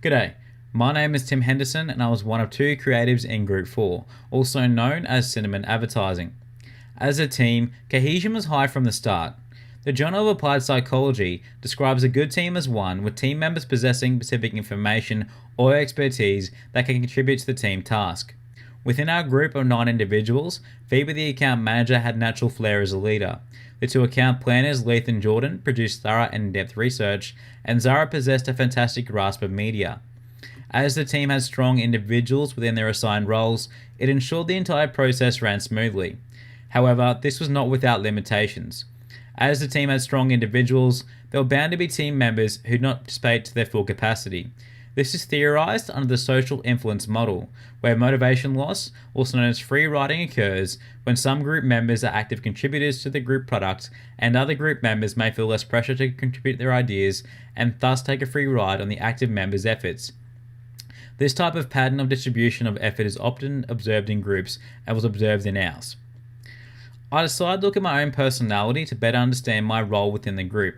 G'day, my name is Tim Henderson and I was one of two creatives in Group 4, also known as Cinnamon Advertising. As a team, cohesion was high from the start. The Journal of Applied Psychology describes a good team as one with team members possessing specific information or expertise that can contribute to the team task. Within our group of 9 individuals, Phoebe the account manager had natural flair as a leader. The 2 account planners, Leith and Jordan, produced thorough and in-depth research, and Zara possessed a fantastic grasp of media. As the team had strong individuals within their assigned roles, it ensured the entire process ran smoothly. However, this was not without limitations. As the team had strong individuals, there were bound to be team members who did not participate to their full capacity. This is theorized under the social influence model, where motivation loss, also known as free riding, occurs when some group members are active contributors to the group product and other group members may feel less pressure to contribute their ideas and thus take a free ride on the active members' efforts. This type of pattern of distribution of effort is often observed in groups and was observed in ours. I decided to look at my own personality to better understand my role within the group.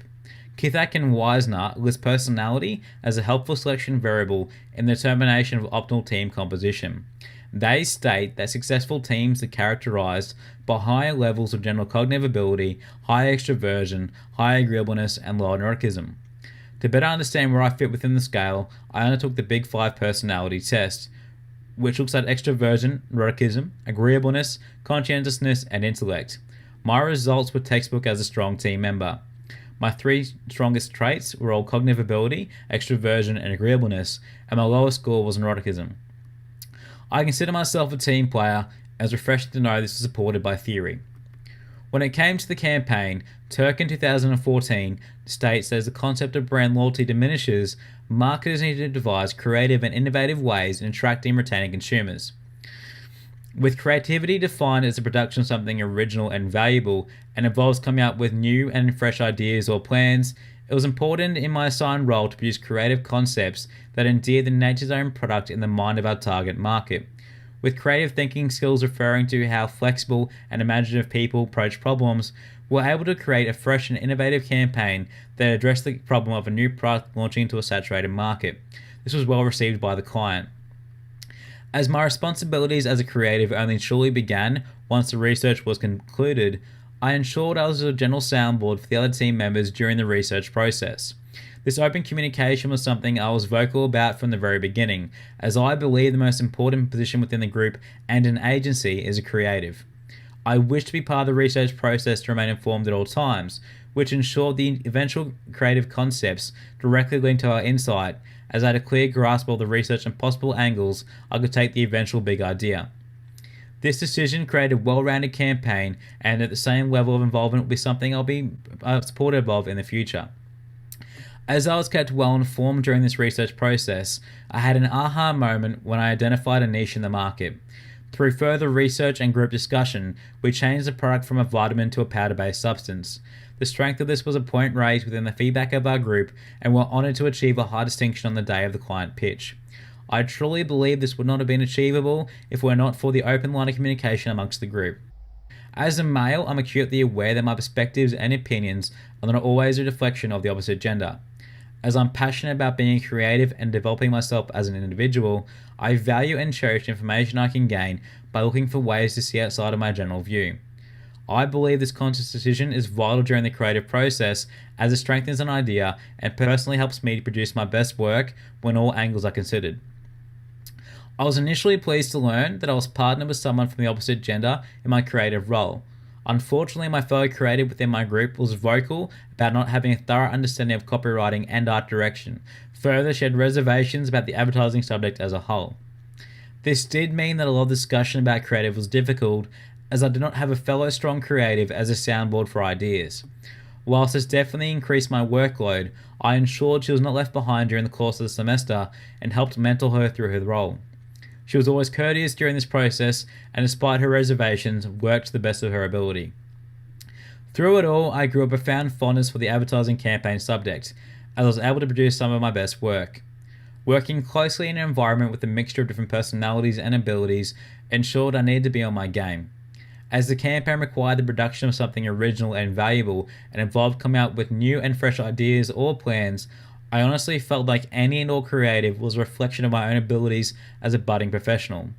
Kithak and Wisner list personality as a helpful selection variable in the determination of optimal team composition. They state that successful teams are characterized by higher levels of general cognitive ability, high extroversion, high agreeableness, and low neuroticism. To better understand where I fit within the scale, I undertook the Big 5 personality test, which looks at extroversion, neuroticism, agreeableness, conscientiousness, and intellect. My results were textbook as a strong team member. My 3 strongest traits were all cognitive ability, extroversion, and agreeableness, and my lowest score was neuroticism. I consider myself a team player, and was refreshing to know this was supported by theory. When it came to the campaign, Turk in 2014 states that as the concept of brand loyalty diminishes, marketers need to devise creative and innovative ways in attracting and retaining consumers. With creativity defined as the production of something original and valuable and involves coming up with new and fresh ideas or plans, it was important in my assigned role to produce creative concepts that endear the nature's own product in the mind of our target market. With creative thinking skills referring to how flexible and imaginative people approach problems, we were able to create a fresh and innovative campaign that addressed the problem of a new product launching into a saturated market. This was well received by the client. As my responsibilities as a creative only surely began once the research was concluded, I ensured I was a general soundboard for the other team members during the research process. This open communication was something I was vocal about from the very beginning, as I believe the most important position within the group and an agency is a creative. I wished to be part of the research process to remain informed at all times, which ensured the eventual creative concepts directly linked to our insight, as I had a clear grasp of the research and possible angles I could take the eventual big idea. This decision created a well-rounded campaign, and at the same level of involvement will be something I'll be supportive of in the future. As I was kept well informed during this research process, I had an aha moment when I identified a niche in the market. Through further research and group discussion, we changed the product from a vitamin to a powder-based substance. The strength of this was a point raised within the feedback of our group, and we're honoured to achieve a high distinction on the day of the client pitch. I truly believe this would not have been achievable if it were not for the open line of communication amongst the group. As a male, I'm acutely aware that my perspectives and opinions are not always a reflection of the opposite gender. As I'm passionate about being creative and developing myself as an individual, I value and cherish the information I can gain by looking for ways to see outside of my general view. I believe this conscious decision is vital during the creative process, as it strengthens an idea and personally helps me to produce my best work when all angles are considered. I was initially pleased to learn that I was partnered with someone from the opposite gender in my creative role. Unfortunately, my fellow creative within my group was vocal about not having a thorough understanding of copywriting and art direction. Further, she had reservations about the advertising subject as a whole. This did mean that a lot of discussion about creative was difficult, as I did not have a fellow strong creative as a soundboard for ideas. Whilst this definitely increased my workload, I ensured she was not left behind during the course of the semester and helped mentor her through her role. She was always courteous during this process, and despite her reservations, worked to the best of her ability. Through it all, I grew a profound fondness for the advertising campaign subject, as I was able to produce some of my best work. Working closely in an environment with a mixture of different personalities and abilities ensured I needed to be on my game. As the campaign required the production of something original and valuable and involved coming out with new and fresh ideas or plans, I honestly felt like any and all creative was a reflection of my own abilities as a budding professional.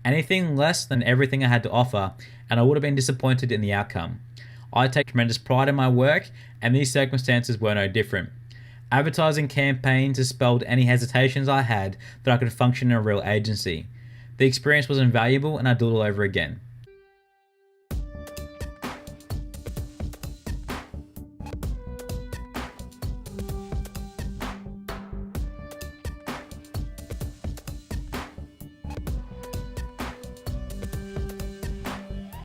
Anything less than everything I had to offer, and I would have been disappointed in the outcome. I take tremendous pride in my work, and these circumstances were no different. Advertising campaigns dispelled any hesitations I had that I could function in a real agency. The experience was invaluable, and I'd do it all over again.